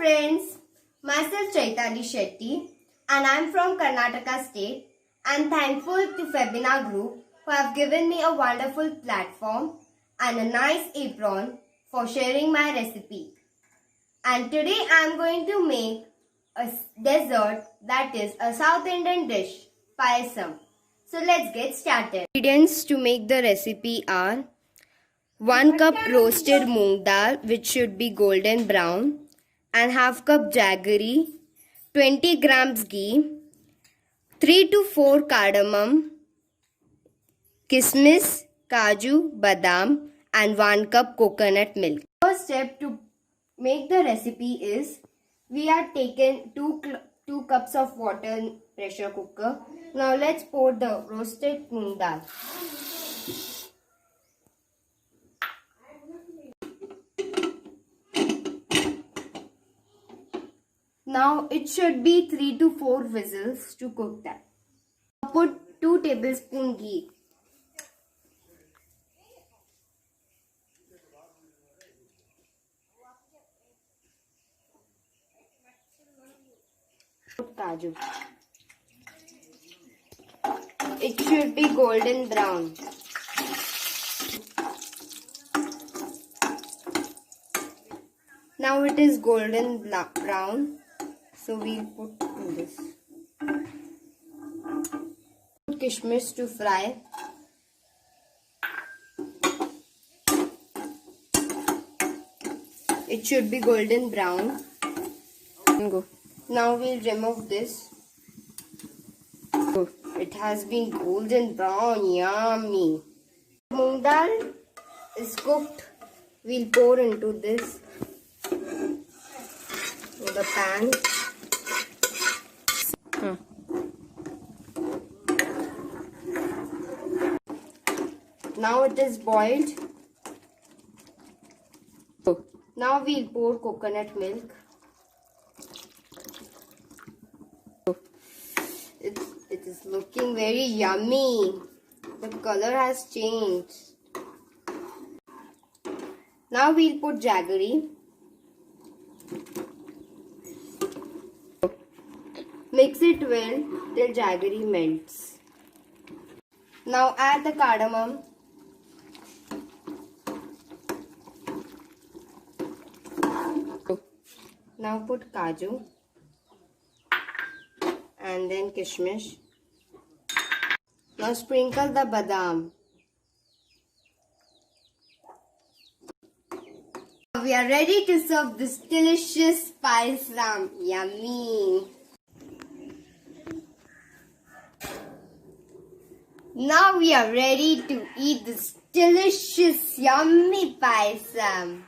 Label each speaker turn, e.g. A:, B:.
A: friends, myself Chaitali Shetty and I am from Karnataka state. I am thankful to Febina Group who have given me a wonderful platform and a nice apron for sharing my recipe. And today I am going to make a dessert that is a South Indian dish, Payassam. So let's get started. Ingredients to make the recipe are 1 cup roasted moong dal which should be golden brown and half cup jaggery, 20 grams ghee, 3 to 4 cardamom, kismis, kaju, badam and 1 cup coconut milk. First step to make the recipe is we are taking 2 cups of water in pressure cooker. Now let's pour the roasted moong dal. Now it should be 3 to 4 whistles to cook that. Put 2 tablespoons ghee. Put kaju. It should be golden brown. Now it is golden brown. So we'll put in this. Put kismis to fry. It should be golden brown. Go. Now we'll remove this. Oh, it has been golden brown. Yummy. Moong dal is cooked. We'll pour into this. The pan. Now it is boiled. Now we'll pour coconut milk. It is looking very yummy. The color has changed. Now we'll put jaggery. Mix it well till jaggery melts. Now add the cardamom. Now put kaju and then kismis. Now sprinkle the badam. We are ready to serve this delicious payassam. Yummy! Now we are ready to eat this delicious yummy payassam.